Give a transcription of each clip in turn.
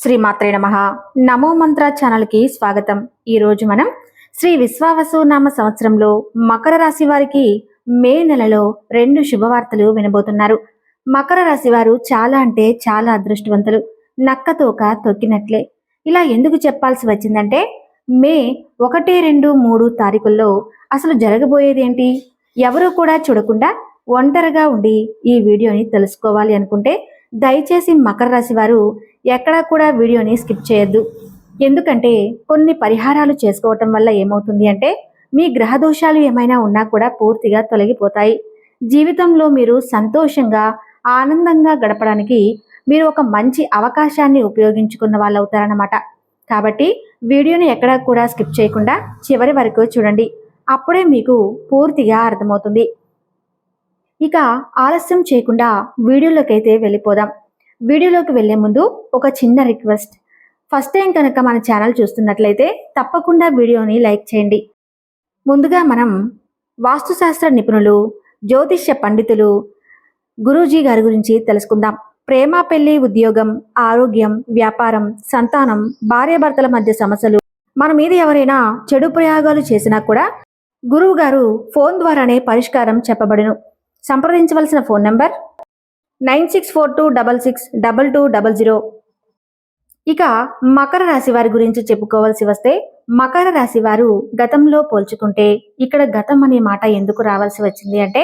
శ్రీమాత్రే నమః. నమో మంత్ర ఛానల్కి స్వాగతం. ఈరోజు మనం శ్రీ విశ్వావసు నామ సంవత్సరంలో మకర రాశి వారికి మే నెలలో 2 శుభవార్తలు వినబోతున్నారు. మకర రాశి వారు చాలా అంటే చాలా అదృష్టవంతులు. నక్కతోక తొక్కినట్లే. ఇలా ఎందుకు చెప్పాల్సి వచ్చిందంటే మే 1, 2, 3 తారీఖుల్లో అసలు జరగబోయేదేంటి ఎవరు కూడా చూడకుండా ఒంటరిగా ఉండి ఈ వీడియోని తెలుసుకోవాలి అనుకుంటే దయచేసి మకర రాశి వారు ఎక్కడా కూడా వీడియోని స్కిప్ చేయొద్దు. ఎందుకంటే కొన్ని పరిహారాలు చేసుకోవటం వల్ల ఏమవుతుంది అంటే మీ గ్రహ దోషాలు ఏమైనా ఉన్నా కూడా పూర్తిగా తొలగిపోతాయి. జీవితంలో మీరు సంతోషంగా ఆనందంగా గడపడానికి మీరు ఒక మంచి అవకాశాన్ని ఉపయోగించుకున్న వాళ్ళు అవుతారన్నమాట. కాబట్టి వీడియోని ఎక్కడా కూడా స్కిప్ చేయకుండా చివరి వరకు చూడండి. అప్పుడే మీకు పూర్తిగా అర్థమవుతుంది. ఇక ఆలస్యం చేయకుండా వీడియోలోకి అయితే వెళ్ళిపోదాం. వీడియోలోకి వెళ్లే ముందు ఒక చిన్న రిక్వెస్ట్. ఫస్ట్ టైం కనుక మన ఛానల్ చూస్తున్నట్లయితే తప్పకుండా వీడియోని లైక్ చేయండి. ముందుగా మనం వాస్తుశాస్త్ర నిపుణులు, జ్యోతిష్య పండితులు గురూజీ గారి గురించి తెలుసుకుందాం. ప్రేమ, పెళ్లి, ఉద్యోగం, ఆరోగ్యం, వ్యాపారం, సంతానం, భార్యాభర్తల మధ్య సమస్యలు, మన మీద ఎవరైనా చెడు ప్రయోగాలు చేసినా కూడా గురువు గారు ఫోన్ ద్వారానే పరిష్కారం చెప్పబడును. సంప్రదించవలసిన ఫోన్ నంబర్ 9642662200. ఇక మకర రాశి వారి గురించి చెప్పుకోవాల్సి వస్తే మకర రాశి వారు గతంలో పోల్చుకుంటే ఇక్కడ గతం అనే మాట ఎందుకు రావాల్సి వచ్చింది అంటే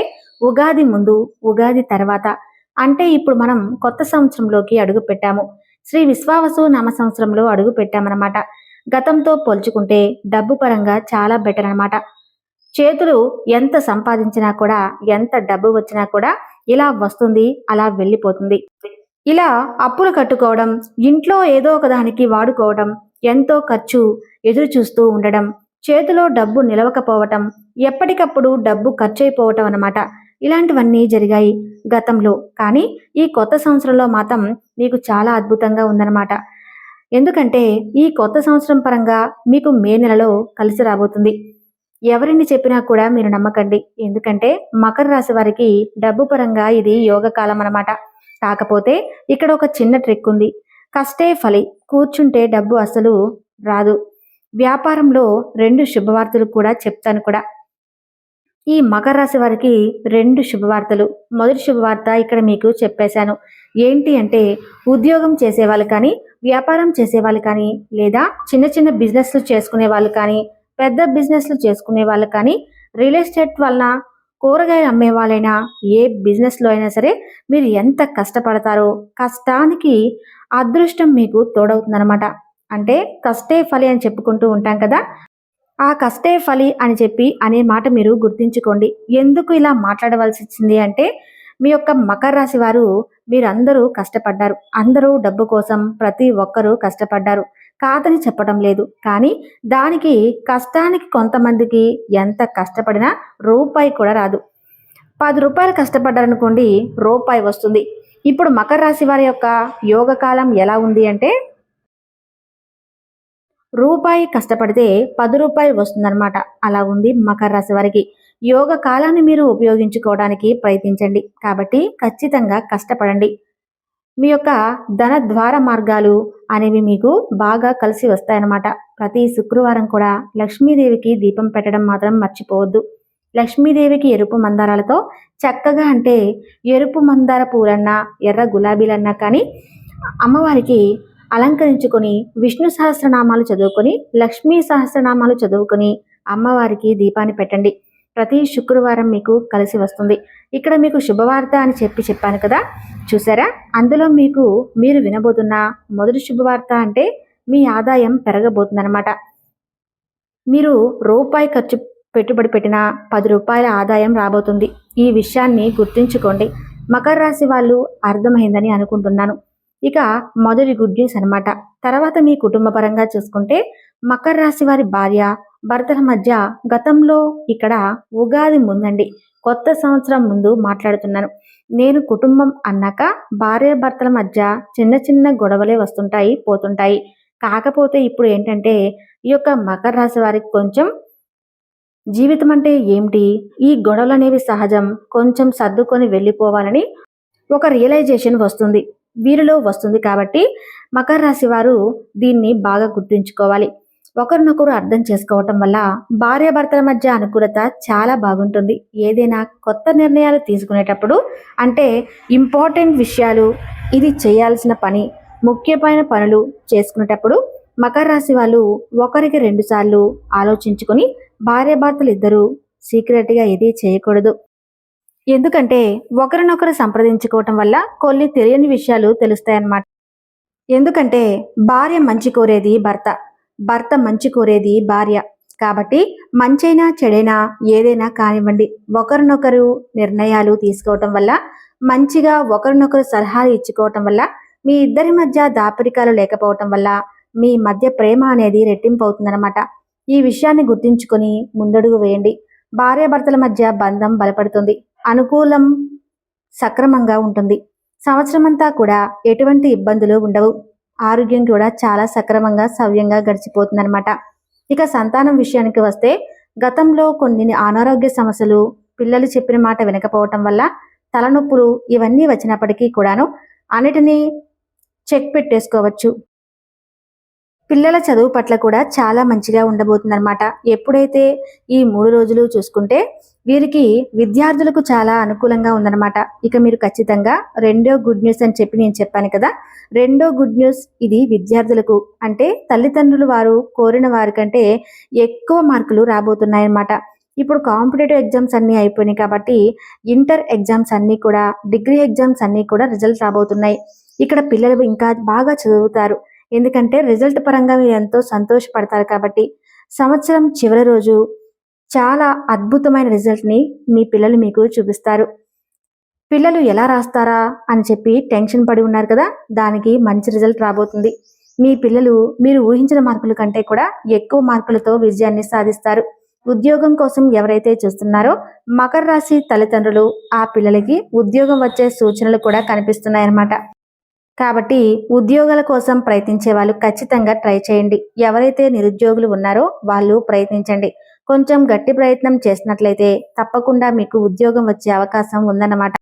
ఉగాది ముందు, ఉగాది తర్వాత, అంటే ఇప్పుడు మనం కొత్త సంవత్సరంలోకి అడుగు పెట్టాము. శ్రీ విశ్వావసు నామ సంవత్సరంలో అడుగు పెట్టామన్నమాట. గతంతో పోల్చుకుంటే డబ్బు పరంగా చాలా బెటర్ అన్నమాట. చేతులు ఎంత సంపాదించినా కూడా, ఎంత డబ్బు వచ్చినా కూడా ఇలా వస్తుంది, అలా వెళ్ళిపోతుంది. ఇలా అప్పులు కట్టుకోవడం, ఇంట్లో ఏదో ఒక దానికి వాడుకోవడం, ఎంతో ఖర్చు ఎదురు చూస్తూ ఉండడం, చేతిలో డబ్బు నిలవకపోవటం, ఎప్పటికప్పుడు డబ్బు ఖర్చయిపోవటం అన్నమాట. ఇలాంటివన్నీ జరిగాయి గతంలో. కానీ ఈ కొత్త సంవత్సరంలో మాత్రం మీకు చాలా అద్భుతంగా ఉందన్నమాట. ఎందుకంటే ఈ కొత్త సంవత్సరం పరంగా మీకు మే నెలలో కలిసి రాబోతుంది. ఎవరిని చెప్పినా కూడా మీరు నమ్మకండి. ఎందుకంటే మకర రాశి వారికి డబ్బు పరంగా ఇది యోగ కాలం అన్నమాట. కాకపోతే ఇక్కడ ఒక చిన్న ట్రిక్ ఉంది. కష్టే ఫలి, కూర్చుంటే డబ్బు అసలు రాదు. వ్యాపారంలో 2 శుభవార్తలు కూడా చెప్తాను కూడా. ఈ మకర రాశి వారికి 2 శుభవార్తలు. మొదటి శుభవార్త ఇక్కడ మీకు చెప్పేశాను. ఏంటి అంటే ఉద్యోగం చేసేవాళ్ళు కానీ, వ్యాపారం చేసేవాళ్ళు కానీ, లేదా చిన్న చిన్న బిజినెస్లు చేసుకునే వాళ్ళు కానీ, పెద్ద బిజినెస్లు చేసుకునే వాళ్ళు కానీ, రియల్ ఎస్టేట్ వలన, కూరగాయలు అమ్మే వాళ్ళైనా, ఏ బిజినెస్లో అయినా సరే మీరు ఎంత కష్టపడతారో కష్టానికి అదృష్టం మీకు తోడవుతుందన్నమాట. అంటే కష్టే ఫలి అని చెప్పుకుంటూ ఉంటాం కదా, ఆ కష్టే ఫలి అని చెప్పి అనే మాట మీరు గుర్తించుకోండి. ఎందుకు ఇలా మాట్లాడవలసి వచ్చింది అంటే మీ యొక్క మకర రాశి వారు మీరందరూ కష్టపడ్డారు. అందరూ డబ్బు కోసం ప్రతి ఒక్కరూ కష్టపడ్డారు. కాదని చెప్పడం లేదు. కానీ దానికి కష్టానికి కొంతమందికి ఎంత కష్టపడినా రూపాయి కూడా రాదు. 10 రూపాయలు కష్టపడ్డారనుకోండి, రూపాయి వస్తుంది. ఇప్పుడు మకర రాశి వారి యొక్క యోగకాలం ఎలా ఉంది అంటే రూపాయి కష్టపడితే 10 రూపాయలు వస్తుందన్నమాట. అలా ఉంది మకర రాశి వారికి. యోగ కాలాన్ని మీరు ఉపయోగించుకోవడానికి ప్రయత్నించండి. కాబట్టి ఖచ్చితంగా కష్టపడండి. మీ యొక్క ధన ద్వార మార్గాలు అనేవి మీకు బాగా కలిసి వస్తాయన్నమాట. ప్రతి శుక్రవారం కూడా లక్ష్మీదేవికి దీపం పెట్టడం మాత్రం మర్చిపోవద్దు. లక్ష్మీదేవికి ఎరుపు మందారాలతో చక్కగా, అంటే ఎరుపు మందార పూలన్నా, ఎర్ర గులాబీలన్నా కానీ అమ్మవారికి అలంకరించుకొని విష్ణు సహస్రనామాలు చదువుకొని, లక్ష్మీ సహస్రనామాలు చదువుకొని అమ్మవారికి దీపాన్ని పెట్టండి. ప్రతి శుక్రవారం మీకు కలిసి వస్తుంది. ఇక్కడ మీకు శుభవార్త అని చెప్పాను కదా, చూసారా? అందులో మీరు వినబోతున్న మొదటి శుభవార్త అంటే మీ ఆదాయం పెరగబోతుందన్నమాట. మీరు రూపాయి పెట్టుబడి పెట్టిన 10 రూపాయల ఆదాయం రాబోతుంది. ఈ విషయాన్ని గుర్తుంచుకోండి. మకర రాశి వాళ్ళు అర్థమైందని అనుకుంటున్నాను. ఇక మొదటి గుడ్ న్యూస్ అనమాట. తర్వాత మీ కుటుంబ పరంగా చూసుకుంటే మకర రాశి వారి భార్య భర్తల మధ్య గతంలో ఇక్కడ ఉగాది ముందండి, కొత్త సంవత్సరం ముందు మాట్లాడుతున్నాను నేను. కుటుంబం అన్నాక భార్య భర్తల మధ్య చిన్న చిన్న గొడవలే వస్తుంటాయి, పోతుంటాయి. కాకపోతే ఇప్పుడు ఏంటంటే ఈ యొక్క మకర రాశి వారికి కొంచెం జీవితం అంటే ఏమిటి, ఈ గొడవలు అనేవి సహజం, కొంచెం సర్దుకొని వెళ్ళిపోవాలని ఒక రియలైజేషన్ వస్తుంది. వీరిలో వస్తుంది కాబట్టి మకర రాశి వారు దీన్ని బాగా గుర్తుంచుకోవాలి. ఒకరినొకరు అర్థం చేసుకోవటం వల్ల భార్యాభర్తల మధ్య అనుకూలత చాలా బాగుంటుంది. ఏదైనా కొత్త నిర్ణయాలు తీసుకునేటప్పుడు అంటే ఇంపార్టెంట్ విషయాలు, ఇది చేయాల్సిన పని, ముఖ్యమైన పనులు చేసుకునేటప్పుడు మకర రాశి వాళ్ళు ఒకరికి 2 సార్లు ఆలోచించుకొని భార్యాభర్తలు ఇద్దరూ సీక్రెట్గా ఏది చేయకూడదు. ఎందుకంటే ఒకరినొకరు సంప్రదించుకోవటం వల్ల కొన్ని తెలియని విషయాలు తెలుస్తాయన్నమాట. ఎందుకంటే భార్య మంచి కోరేది భర్త, భర్త మంచి కోరేది భార్య. కాబట్టి మంచైనా చెడైనా ఏదైనా కానివ్వండి, ఒకరినొకరు నిర్ణయాలు తీసుకోవటం వల్ల, మంచిగా ఒకరినొకరు సలహాలు ఇచ్చుకోవటం వల్ల, మీ ఇద్దరి మధ్య దాపరికాలు లేకపోవటం వల్ల మీ మధ్య ప్రేమ అనేది రెట్టింపు అవుతుందన్నమాట. ఈ విషయాన్ని గుర్తుంచుకొని ముందడుగు వేయండి. భార్యాభర్తల మధ్య బంధం బలపడుతుంది, అనుకూలం సక్రమంగా ఉంటుంది. సంవత్సరమంతా కూడా ఎటువంటి ఇబ్బందులు ఉండవు. ఆరోగ్యం కూడా చాలా సక్రమంగా సవ్యంగా గడిచిపోతుందన్నమాట. ఇక సంతానం విషయానికి వస్తే గతంలో కొన్ని అనారోగ్య సమస్యలు, పిల్లలు చెప్పిన మాట వినకపోవటం వల్ల తలనొప్పులు ఇవన్నీ వచ్చినప్పటికీ కూడాను అన్నిటినీ చెక్ పెట్టేసుకోవచ్చు. పిల్లల చదువు పట్ల కూడా చాలా మంచిగా ఉండబోతుందన్నమాట. ఎప్పుడైతే ఈ 3 రోజులు చూసుకుంటే వీరికి విద్యార్థులకు చాలా అనుకూలంగా ఉందన్నమాట. ఇక మీరు ఖచ్చితంగా రెండో గుడ్ న్యూస్ అని చెప్పి నేను చెప్పాను కదా, రెండో గుడ్ న్యూస్ ఇది విద్యార్థులకు. అంటే తల్లిదండ్రులు వారు కోరిన వారికంటే ఎక్కువ మార్కులు రాబోతున్నాయన్నమాట. ఇప్పుడు కాంపిటేటివ్ ఎగ్జామ్స్ అన్నీ అయిపోయినాయి కాబట్టి ఇంటర్ ఎగ్జామ్స్ అన్నీ కూడా, డిగ్రీ ఎగ్జామ్స్ అన్నీ కూడా రిజల్ట్ రాబోతున్నాయి. ఇక్కడ పిల్లలు ఇంకా బాగా చదువుతారు. ఎందుకంటే రిజల్ట్ పరంగా మీరు ఎంతో సంతోషపడతారు కాబట్టి సంవత్సరం చివరి రోజు చాలా అద్భుతమైన రిజల్ట్ని మీ పిల్లలు మీకు చూపిస్తారు. పిల్లలు ఎలా రాస్తారా అని చెప్పి టెన్షన్ పడి ఉన్నారు కదా, దానికి మంచి రిజల్ట్ రాబోతుంది. మీ పిల్లలు మీరు ఊహించిన మార్కుల కంటే కూడా ఎక్కువ మార్కులతో విజయాన్ని సాధిస్తారు. ఉద్యోగం కోసం ఎవరైతే చూస్తున్నారో మకర రాశి తల్లిదండ్రులు ఆ పిల్లలకి ఉద్యోగం వచ్చే సూచనలు కూడా కనిపిస్తున్నాయన్నమాట. కాబట్టి ఉద్యోగాల కోసం ప్రయత్నించే వాళ్ళు ఖచ్చితంగా ట్రై చేయండి. ఎవరైతే నిరుద్యోగులు ఉన్నారో వాళ్ళు ప్రయత్నించండి. కొంచెం గట్టి ప్రయత్నం చేసినట్లయితే తప్పకుండా మీకు ఉద్యోగం వచ్చే అవకాశం ఉందన్నమాట.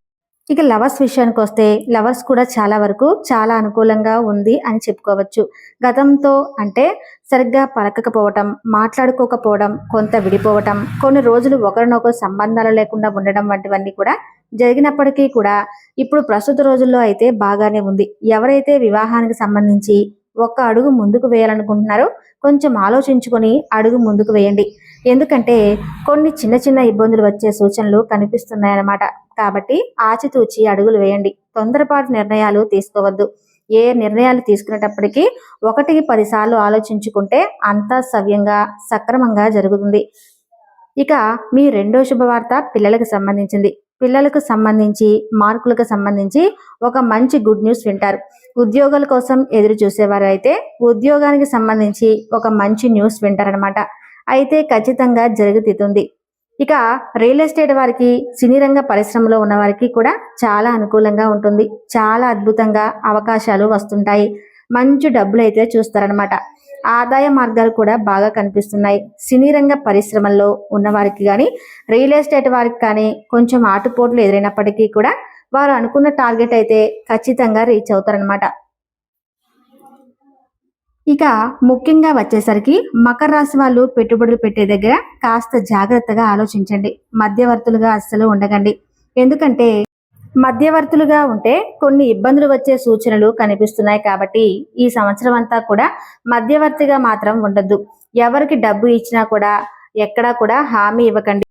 ఇక లవర్స్ విషయానికి వస్తే లవర్స్ కూడా చాలా వరకు చాలా అనుకూలంగా ఉంది అని చెప్పుకోవచ్చు. గతంతో అంటే సరిగ్గా పలకకపోవటం, మాట్లాడుకోకపోవడం, కొంత విడిపోవటం, కొన్ని రోజులు ఒకరినొకరు సంబంధాలు లేకుండా ఉండడం వంటివన్నీ కూడా జరిగినప్పటికీ కూడా ఇప్పుడు ప్రస్తుత రోజుల్లో అయితే బాగానే ఉంది. ఎవరైతే వివాహానికి సంబంధించి ఒక్క అడుగు ముందుకు వేయాలనుకుంటున్నారో కొంచెం ఆలోచించుకొని అడుగు ముందుకు వేయండి. ఎందుకంటే కొన్ని చిన్న చిన్న ఇబ్బందులు వచ్చే సూచనలు కనిపిస్తున్నాయన్నమాట. కాబట్టి ఆచితూచి అడుగులు వేయండి. తొందరపాటు నిర్ణయాలు తీసుకోవద్దు. ఏ నిర్ణయాలు తీసుకునేటప్పటికీ 1కి 10 సార్లు ఆలోచించుకుంటే అంతా సవ్యంగా సక్రమంగా జరుగుతుంది. ఇక మీ రెండో శుభవార్త పిల్లలకు సంబంధించింది. పిల్లలకు సంబంధించి మార్కులకు సంబంధించి ఒక మంచి గుడ్ న్యూస్ వింటారు. ఉద్యోగాల కోసం ఎదురు చూసేవారు అయితే ఉద్యోగానికి సంబంధించి ఒక మంచి న్యూస్ వింటారనమాట. అయితే ఖచ్చితంగా జరుగుతుంది. ఇక రియల్ ఎస్టేట్ వారికి, సినీ రంగ పరిశ్రమలో ఉన్న వారికి కూడా చాలా అనుకూలంగా ఉంటుంది. చాలా అద్భుతంగా అవకాశాలు వస్తుంటాయి. మంచి డబ్బులు అయితే చూస్తారనమాట. ఆదాయ మార్గాలు కూడా బాగా కనిపిస్తున్నాయి. సినీ రంగ పరిశ్రమల్లో ఉన్నవారికి కానీ, రియల్ ఎస్టేట్ వారికి కానీ కొంచెం ఆటుపోట్లు ఎదురైనప్పటికీ కూడా వారు అనుకున్న టార్గెట్ అయితే ఖచ్చితంగా రీచ్ అవుతారనమాట. ఇక ముఖ్యంగా వచ్చేసరికి మకర రాశి వాళ్ళు పెట్టుబడులు పెట్టే దగ్గర కాస్త జాగ్రత్తగా ఆలోచించండి. మధ్యవర్తులుగా అస్సలు ఉండకండి. ఎందుకంటే మధ్యవర్తులుగా ఉంటే కొన్ని ఇబ్బందులు వచ్చే సూచనలు కనిపిస్తున్నాయి. కాబట్టి ఈ సంవత్సరం అంతా కూడా మధ్యవర్తిగా మాత్రం ఉండద్దు. ఎవరికి డబ్బు ఇచ్చినా కూడా ఎక్కడా కూడా హామీ ఇవ్వకండి.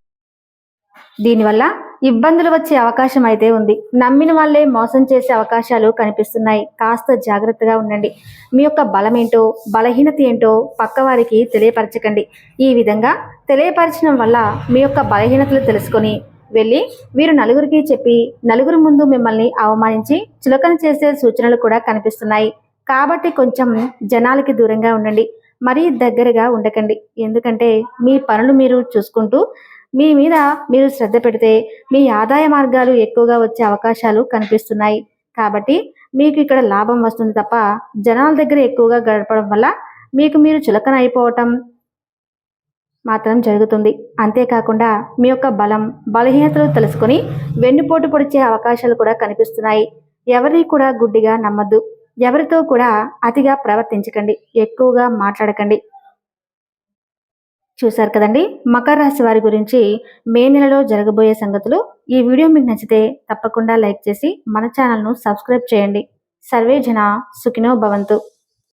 దీనివల్ల ఇబ్బందులు వచ్చే అవకాశం అయితే ఉంది. నమ్మిన వాళ్ళే మోసం చేసే అవకాశాలు కనిపిస్తున్నాయి. కాస్త జాగ్రత్తగా ఉండండి. మీ యొక్క బలమేంటో బలహీనత ఏంటో పక్కవారికి తెలియపరచకండి. ఈ విధంగా తెలియపరచడం వల్ల మీ యొక్క బలహీనతలు తెలుసుకొని వెళ్ళి వీరు నలుగురికి చెప్పి నలుగురు ముందు మిమ్మల్ని అవమానించి చులకన చేసే సూచనలు కూడా కనిపిస్తున్నాయి. కాబట్టి కొంచెం జనాలకి దూరంగా ఉండండి. మరీ దగ్గరగా ఉండకండి. ఎందుకంటే మీ పనులు మీరు చూసుకుంటూ మీ మీద మీరు శ్రద్ధ పెడితే మీ ఆదాయ మార్గాలు ఎక్కువగా వచ్చే అవకాశాలు కనిపిస్తున్నాయి. కాబట్టి మీకు ఇక్కడ లాభం వస్తుంది తప్ప జనాల దగ్గర ఎక్కువగా గడపడం వల్ల మీకు మీరు చులకన అయిపోవటం మాత్రం జరుగుతుంది. అంతేకాకుండా మీ యొక్క బలహీనతలు తెలుసుకొని వెన్నుపోటు పొడిచే అవకాశాలు కూడా కనిపిస్తున్నాయి. ఎవరిని కూడా గుడ్డిగా నమ్మద్దు. ఎవరితో కూడా అతిగా ప్రవర్తించకండి. ఎక్కువగా మాట్లాడకండి. చూశారు కదండి మకర రాశి వారి గురించి మే నెలలో జరగబోయే సంగతులు. ఈ వీడియో మీకు నచ్చితే తప్పకుండా లైక్ చేసి మన ఛానల్ను సబ్స్క్రైబ్ చేయండి. సర్వే జన సుఖినో భవంతు.